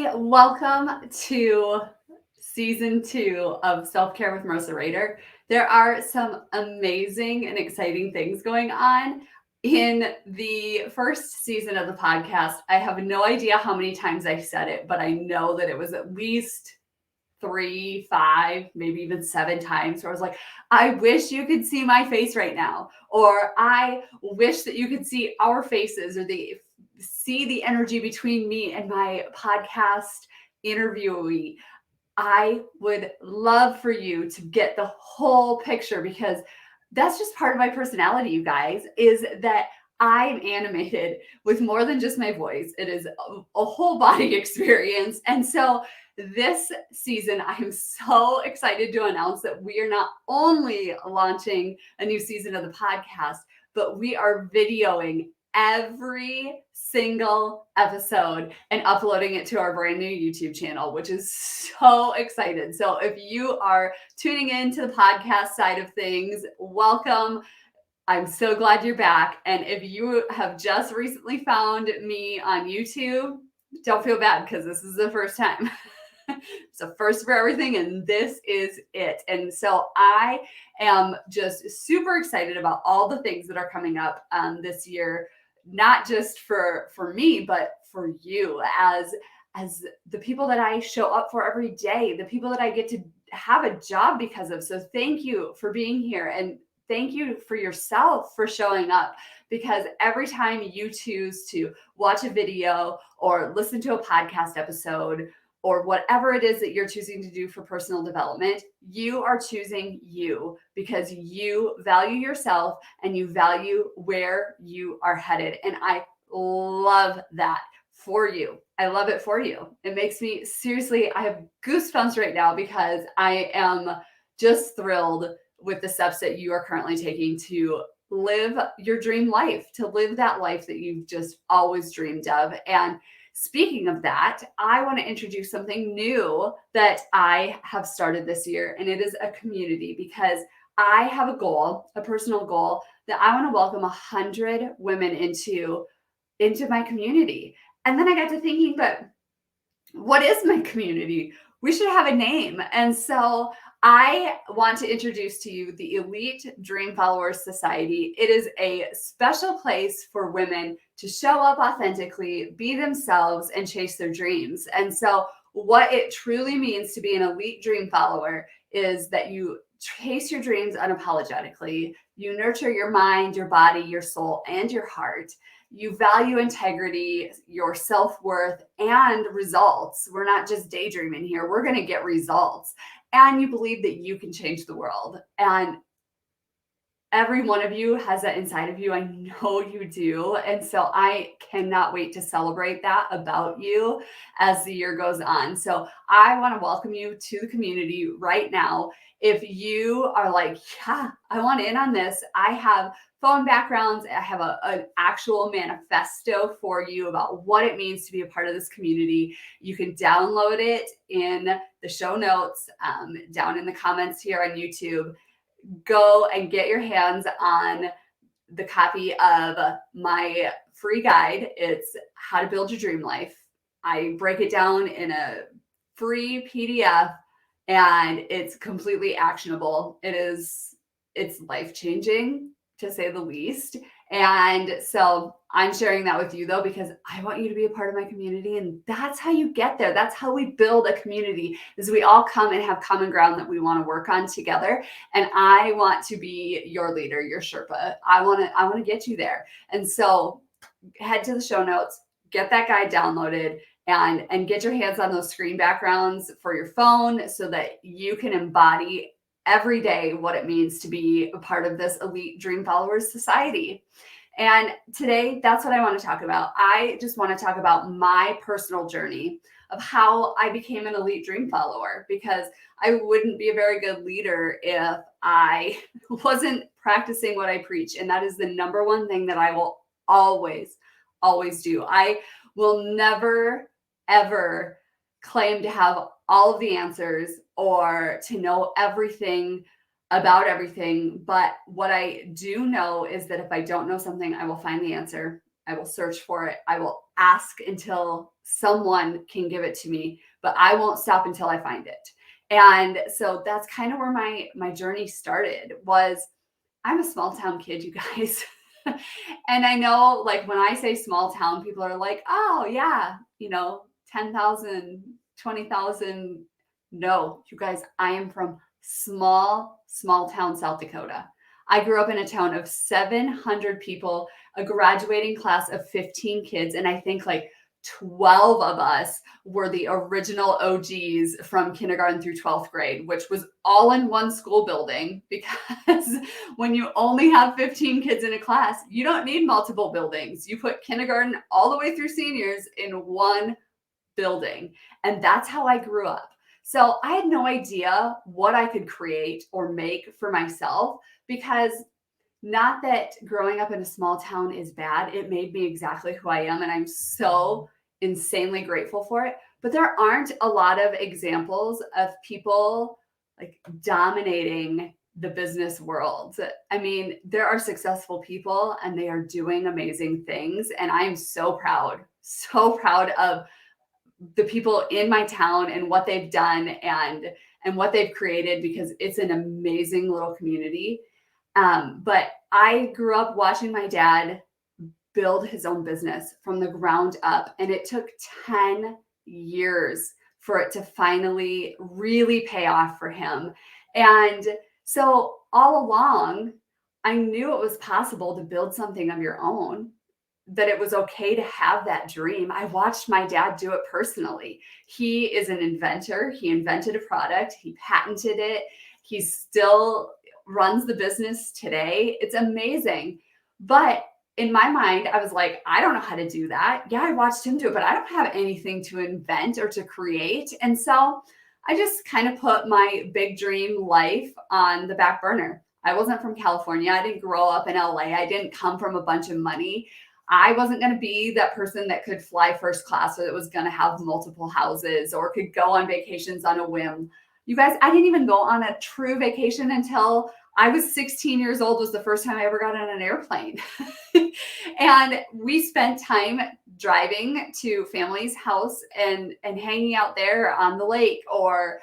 everybody. Welcome to season 2 of Self Care with Marissa Rader. There are some amazing and exciting things going on. In the first season of the podcast, I have no idea how many times I said it, but I know that it was at least 3, 5, maybe even 7 times where I was like, I wish you could see my face right now, or I wish that you could see our faces, or see the energy between me and my podcast interviewee. I would love for you to get the whole picture, because that's just part of my personality, you guys, is that I'm animated with more than just my voice. It is a whole body experience. And so this season, I am so excited to announce that we are not only launching a new season of the podcast, but we are videoing every single episode and uploading it to our brand new YouTube channel, which is so excited. So if you are tuning in to the podcast side of things, welcome. I'm so glad you're back. And if you have just recently found me on YouTube, don't feel bad, because this is the first time. It's a first for everything, and this is it. And so I am just super excited about all the things that are coming up this year, not just for me, but for you as the people that I show up for every day, the people that I get to have a job because of. So thank you for being here, and thank you for yourself for showing up, because every time you choose to watch a video or listen to a podcast episode or whatever it is that you're choosing to do for personal development, you are choosing you, because you value yourself and you value where you are headed. And I love that for you. I love it for you. It makes me, seriously, I have goosebumps right now, because I am just thrilled with the steps that you are currently taking to live your dream life, to live that life that you've just always dreamed of. And speaking of that, I want to introduce something new that I have started this year, and it is a community, because I have a goal, a personal goal, that I want to welcome 100 women into my community. And then I got to thinking, but what is my community? We should have a name. And so I want to introduce to you the Elite Dream Followers Society. It is a special place for women to show up authentically, be themselves, and chase their dreams. And so what it truly means to be an elite dream follower is that you chase your dreams unapologetically. You nurture your mind, your body, your soul, and your heart. You value integrity, your self-worth, and results. We're not just daydreaming here. We're going to get results. And you believe that you can change the world. And every one of you has that inside of you. I know you do. And so I cannot wait to celebrate that about you as the year goes on. So I want to welcome you to the community right now. If you are like, yeah, I want in on this, I have phone backgrounds. I have an actual manifesto for you about what it means to be a part of this community. You can download it in the show notes, down in the comments here on YouTube. Go and get your hands on the copy of my free guide. It's How to Build Your Dream Life. I break it down in a free PDF, and it's completely actionable. It's life-changing, to say the least. And so I'm sharing that with you, though, because I want you to be a part of my community. And that's how you get there. That's how we build a community, is we all come and have common ground that we want to work on together. And I want to be your leader, your Sherpa. I want to get you there. And so head to the show notes, get that guide downloaded, and get your hands on those screen backgrounds for your phone, so that you can embody every day what it means to be a part of this Elite Dream Followers Society. And today, that's what I want to talk about. I just want to talk about my personal journey of how I became an elite dream follower, because I wouldn't be a very good leader if I wasn't practicing what I preach. And that is the number one thing that I will always, always do. I will never, ever claim to have all of the answers or to know everything about everything. But what I do know is that if I don't know something, I will find the answer. I will search for it. I will ask until someone can give it to me, but I won't stop until I find it. And so that's kind of where my journey started. Was I'm a small town kid, you guys. And I know, like, when I say small town, people are like, oh, yeah, 10,000, 20,000. No, you guys, I am from small town, South Dakota. I grew up in a town of 700 people, a graduating class of 15 kids. And I think like 12 of us were the original OGs from kindergarten through 12th grade, which was all in one school building, because when you only have 15 kids in a class, you don't need multiple buildings. You put kindergarten all the way through seniors in one building. And that's how I grew up. So I had no idea what I could create or make for myself, because not that growing up in a small town is bad. It made me exactly who I am. And I'm so insanely grateful for it. But there aren't a lot of examples of people like dominating the business world. I mean, there are successful people and they are doing amazing things. And I'm so proud of the people in my town and what they've done and what they've created, because it's an amazing little community. But I grew up watching my dad build his own business from the ground up, and it took 10 years for it to finally really pay off for him. And so all along, I knew it was possible to build something of your own, that it was okay to have that dream. I watched my dad do it personally. He is an inventor. He invented a product, he patented it. He still runs the business today. It's amazing. But in my mind, I was like, I don't know how to do that. Yeah, I watched him do it, but I don't have anything to invent or to create. And so I just kind of put my big dream life on the back burner. I wasn't from California. I didn't grow up in LA. I didn't come from a bunch of money. I wasn't going to be that person that could fly first class or that was going to have multiple houses or could go on vacations on a whim. You guys, I didn't even go on a true vacation until I was 16 years old, was the first time I ever got on an airplane. And we spent time driving to family's house and hanging out there on the lake, or,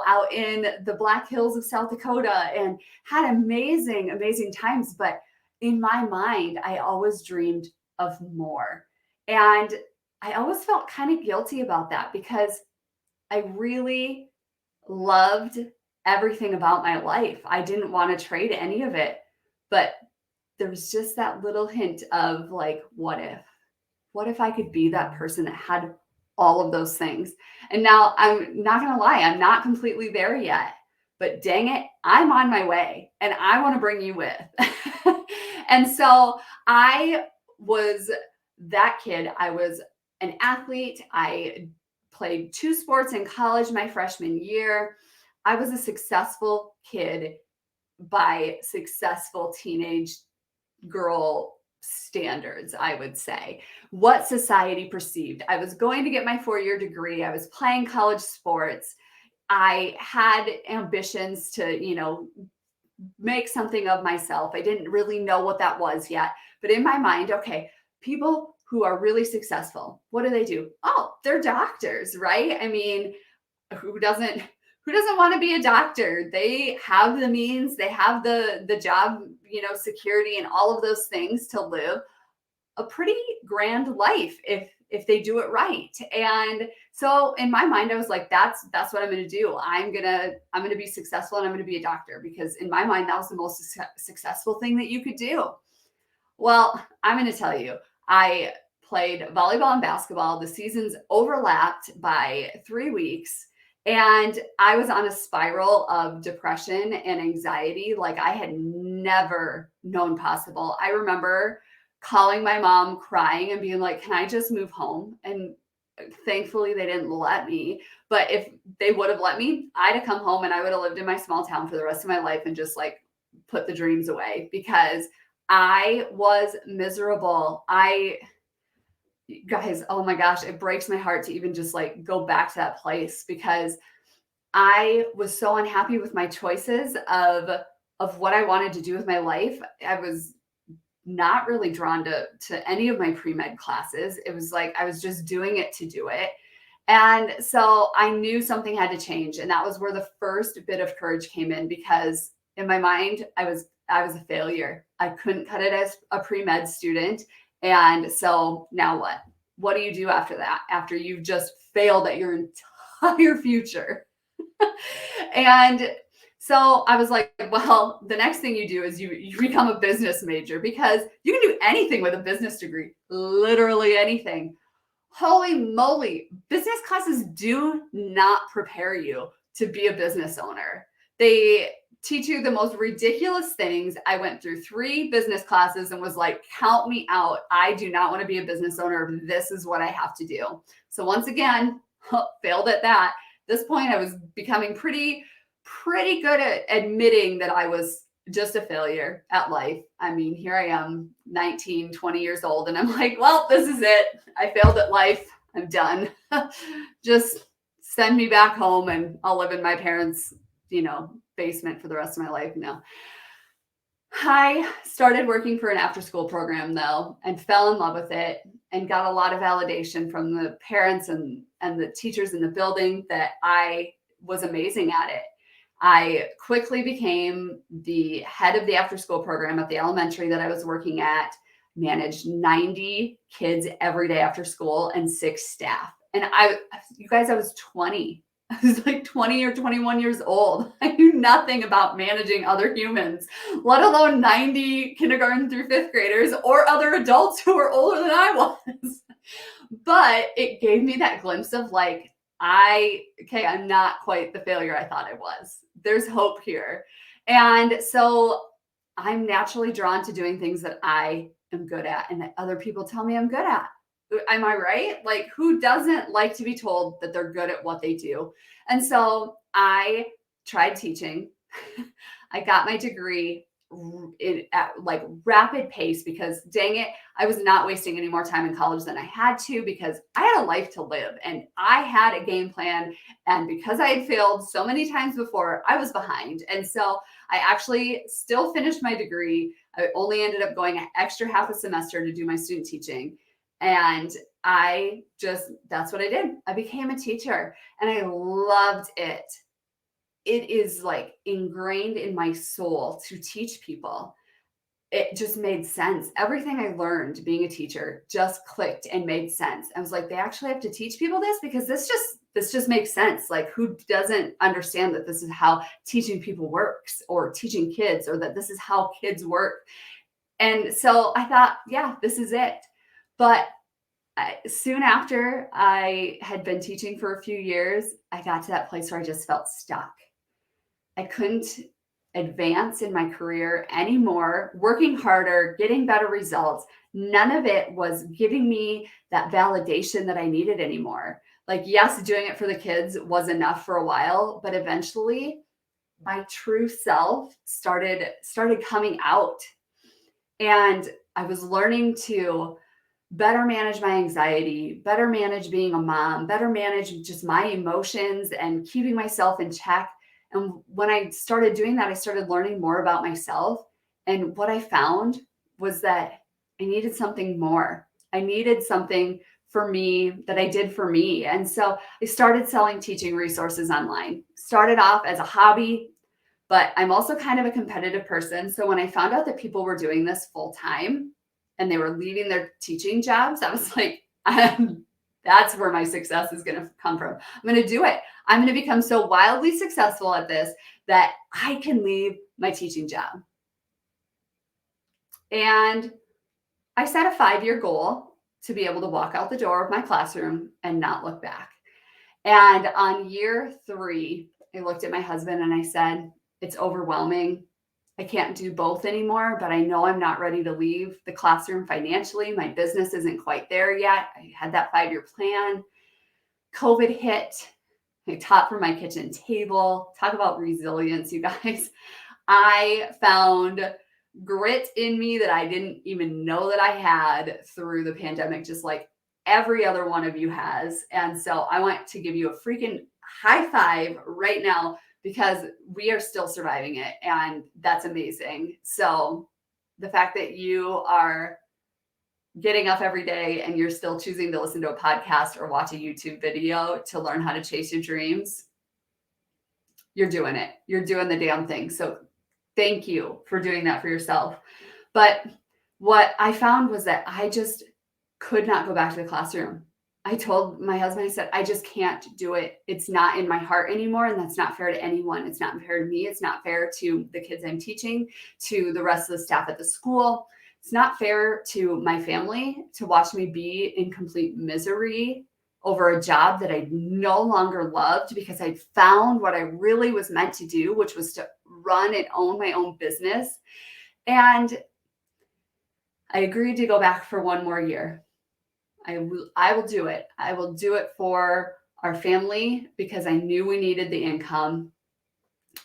out in the Black Hills of South Dakota, and had amazing times. But in my mind, I always dreamed of more. And I always felt kind of guilty about that, because I really loved everything about my life. I didn't want to trade any of it. But there was just that little hint of like, what if? What if I could be that person that had all of those things? And now I'm not going to lie, I'm not completely there yet. But dang it, I'm on my way and I want to bring you with. And so I was that kid. I was an athlete. I played 2 sports in college my freshman year. I was a successful kid by successful teenage girl standards, I would say, what society perceived. I was going to get my 4-year degree. I was playing college sports. I had ambitions to, make something of myself. I didn't really know what that was yet. But in my mind, okay, people who are really successful, what do? Oh, they're doctors, right? I mean, who doesn't want to be a doctor? They have the means, they have the job, security and all of those things to live a pretty grand life if they do it right. And so in my mind, I was like, that's what I'm going to do. I'm going to be successful and I'm going to be a doctor, because in my mind, that was the most successful thing that you could do. Well, I'm going to tell you, I played volleyball and basketball. The seasons overlapped by 3 weeks. And I was on a spiral of depression and anxiety like I had never known possible. I remember calling my mom crying and being like, can I just move home? And thankfully they didn't let me. But if they would have let me, I'd have come home and I would have lived in my small town for the rest of my life and just like put the dreams away, because I was miserable. Guys, oh my gosh, it breaks my heart to even just like go back to that place, because I was so unhappy with my choices of what I wanted to do with my life. I was not really drawn to any of my pre-med classes. It was like I was just doing it to do it. And so I knew something had to change. And that was where the first bit of courage came in, because in my mind, I was a failure. I couldn't cut it as a pre-med student. And so now what? What do you do after that? After you've just failed at your entire future? And so I was like, well, the next thing you do is you become a business major, because you can do anything with a business degree, literally anything. Holy moly, business classes do not prepare you to be a business owner. They teach you the most ridiculous things. I went through 3 business classes and was like, count me out. I do not want to be a business owner. This is what I have to do. So once again, failed at that. At this point, I was becoming pretty good at admitting that I was just a failure at life. I mean, here I am, 19, 20 years old, and I'm like, well, this is it. I failed at life. I'm done. Just send me back home and I'll live in my parents', basement for the rest of my life. No. I started working for an after-school program though, and fell in love with it, and got a lot of validation from the parents and the teachers in the building that I was amazing at it. I quickly became the head of the after-school program at the elementary that I was working at, managed 90 kids every day after school and 6 staff. And you guys, I was 20. I was like 20 or 21 years old. I knew nothing about managing other humans, let alone 90 kindergarten through 5th graders or other adults who were older than I was. But it gave me that glimpse of like, I'm not quite the failure I thought I was. There's hope here. And so I'm naturally drawn to doing things that I am good at and that other people tell me I'm good at. Am I right? Like, who doesn't like to be told that they're good at what they do? And so I tried teaching. I got my degree at like rapid pace, because dang it, I was not wasting any more time in college than I had to, because I had a life to live and I had a game plan. And because I had failed so many times before, I was behind. And so I actually still finished my degree. I only ended up going an extra half a semester to do my student teaching. And that's what I did. I became a teacher and I loved it. It is like ingrained in my soul to teach people. It just made sense. Everything I learned being a teacher just clicked and made sense. I was like, they actually have to teach people this, because this just makes sense. Like, who doesn't understand that this is how teaching people works, or teaching kids, or that this is how kids work? And so I thought, yeah, this is it. But soon after I had been teaching for a few years, I got to that place where I just felt stuck. I couldn't advance in my career anymore, working harder, getting better results. None of it was giving me that validation that I needed anymore. Like, yes, doing it for the kids was enough for a while, but eventually my true self started coming out. And I was learning to better manage my anxiety, better manage being a mom, better manage just my emotions and keeping myself in check. And when I started doing that, I started learning more about myself. And what I found was that I needed something more. I needed something for me that I did for me. And so I started selling teaching resources online. Started off as a hobby, but I'm also kind of a competitive person. So when I found out that people were doing this full time and they were leaving their teaching jobs, I was like, that's where my success is going to come from. I'm going to do it. I'm going to become so wildly successful at this that I can leave my teaching job. And I set a 5-year goal to be able to walk out the door of my classroom and not look back. And on year 3, I looked at my husband and I said, it's overwhelming. I can't do both anymore, but I know I'm not ready to leave the classroom financially. My business isn't quite there yet. I had that 5-year plan. COVID hit. I taught from my kitchen table. Talk about resilience, you guys. I found grit in me that I didn't even know that I had through the pandemic, just like every other one of you has. And so I want to give you a freaking high five right now, because we are still surviving it. And that's amazing. So the fact that you are getting up every day and you're still choosing to listen to a podcast or watch a YouTube video to learn how to chase your dreams, you're doing it. You're doing the damn thing. So thank you for doing that for yourself. But what I found was that I just could not go back to the classroom. I told my husband, I said, I just can't do it. It's not in my heart anymore. And that's not fair to anyone. It's not fair to me. It's not fair to the kids I'm teaching, to the rest of the staff at the school. It's not fair to my family to watch me be in complete misery over a job that I no longer loved because I found what I really was meant to do, which was to run and own my own business. And I agreed to go back for one more year. I will do it. I will do it for our family because I knew we needed the income.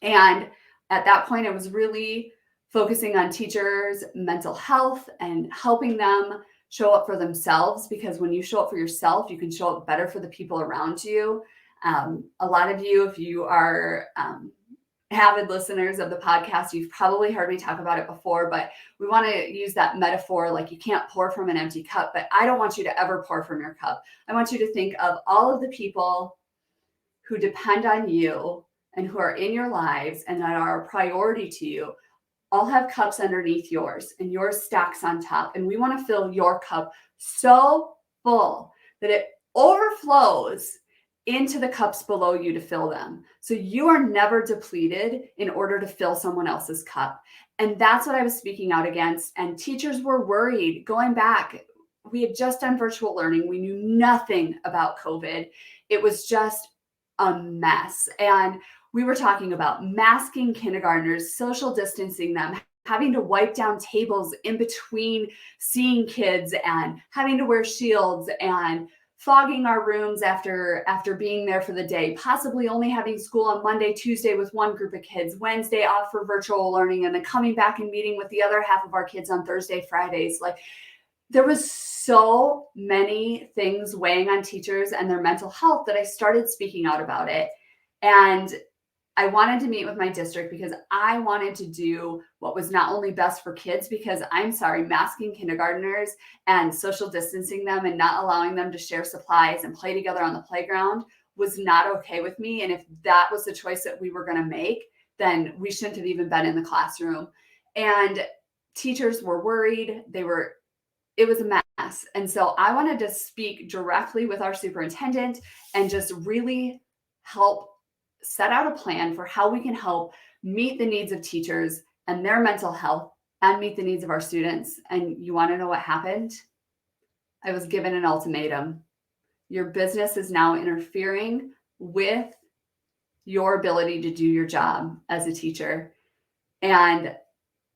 And at that point, I was really focusing on teachers' mental health and helping them show up for themselves, because when you show up for yourself, you can show up better for the people around you. A lot of you, if you are avid listeners of the podcast, you've probably heard me talk about it before, but we want to use that metaphor, like you can't pour from an empty cup, but I don't want you to ever pour from your cup. I want you to think of all of the people who depend on you and who are in your lives and that are a priority to you, all have cups underneath yours and yours stacks on top. And we want to fill your cup so full that it overflows into the cups below you to fill them. So you are never depleted in order to fill someone else's cup. And that's what I was speaking out against. And teachers were worried. Going back, we had just done virtual learning. We knew nothing about COVID. It was just a mess. And we were talking about masking kindergartners, social distancing them, having to wipe down tables in between seeing kids and having to wear shields and fogging our rooms after being there for the day, possibly only having school on Monday, Tuesday with one group of kids, Wednesday off for virtual learning, and then coming back and meeting with the other half of our kids on Thursday, Fridays. Like, there was so many things weighing on teachers and their mental health that I started speaking out about it. And I wanted to meet with my district because I wanted to do what was not only best for kids, because I'm sorry, masking kindergartners and social distancing them and not allowing them to share supplies and play together on the playground was not okay with me. And if that was the choice that we were going to make, then we shouldn't have even been in the classroom. And teachers were worried. It was a mess. And so I wanted to speak directly with our superintendent and just really help set out a plan for how we can help meet the needs of teachers and their mental health and meet the needs of our students. And you want to know what happened? I was given an ultimatum. Your business is now interfering with your ability to do your job as a teacher. And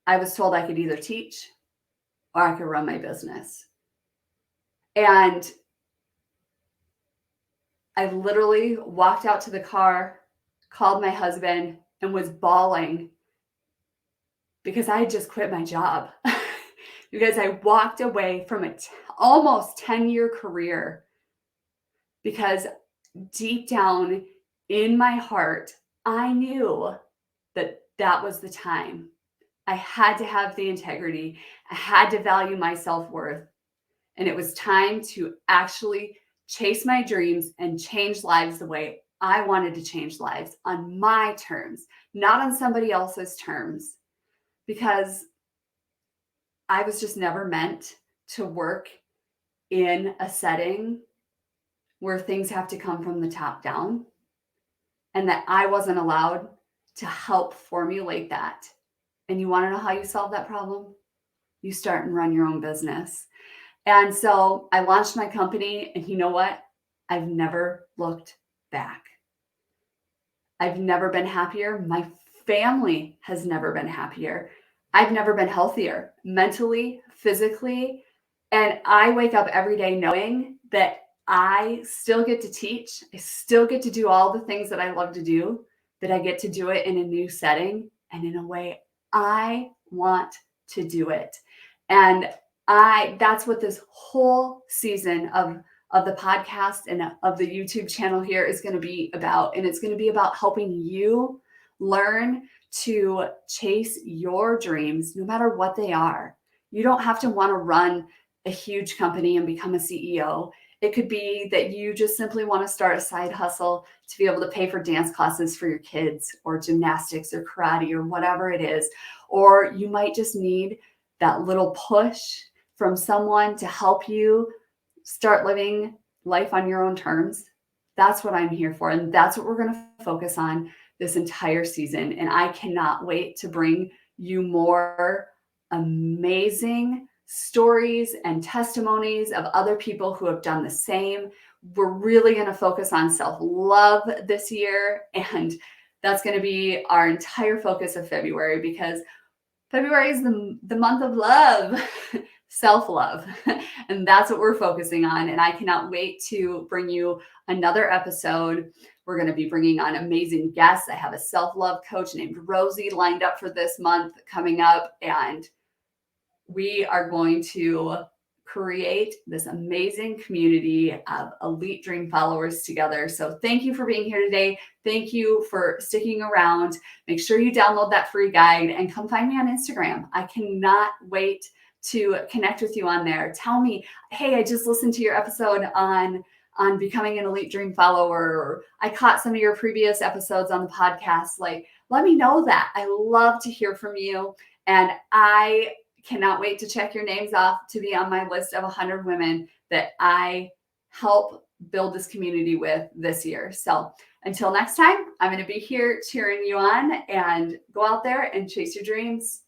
I was told I could either teach or I could run my business. And I literally walked out to the car, called my husband, and was bawling because I had just quit my job. Because I walked away from a almost 10-year career because deep down in my heart, I knew that that was the time. I had to have the integrity. I had to value my self-worth. And it was time to actually chase my dreams and change lives the way I wanted to change lives, on my terms, not on somebody else's terms, because I was just never meant to work in a setting where things have to come from the top down, and that I wasn't allowed to help formulate that. And you want to know how you solve that problem? You start and run your own business. And so I launched my company, and you know what? I've never looked back. I've never been happier. My family has never been happier. I've never been healthier mentally, physically. And I wake up every day knowing that I still get to teach. I still get to do all the things that I love to do, that I get to do it in a new setting and in a way I want to do it. And that's what this whole season of the podcast and of the YouTube channel here is going to be about. And it's going to be about helping you Learn to chase your dreams, no matter what they are. You don't have to want to run a huge company and become a CEO. It could be that you just simply want to start a side hustle to be able to pay for dance classes for your kids, or gymnastics or karate or whatever it is. Or you might just need that little push from someone to help you start living life on your own terms. That's what I'm here for. And that's what we're going to focus on this entire season. And I cannot wait to bring you more amazing stories and testimonies of other people who have done the same. We're really going to focus on self-love this year. And that's going to be our entire focus of February, because February is the month of love, self-love. And that's what we're focusing on. And I cannot wait to bring you another episode. We're going to be bringing on amazing guests. I have a self-love coach named Rosie lined up for this month coming up. And we are going to create this amazing community of elite dream followers together. So thank you for being here today. Thank you for sticking around. Make sure you download that free guide and come find me on Instagram. I cannot wait to connect with you on there. Tell me, hey, I just listened to your episode on becoming an elite dream follower, or I caught some of your previous episodes on the podcast. Like, let me know that. I love to hear from you. And I cannot wait to check your names off to be on my list of 100 women that I help build this community with this year. So until next time, I'm going to be here cheering you on, and go out there and chase your dreams.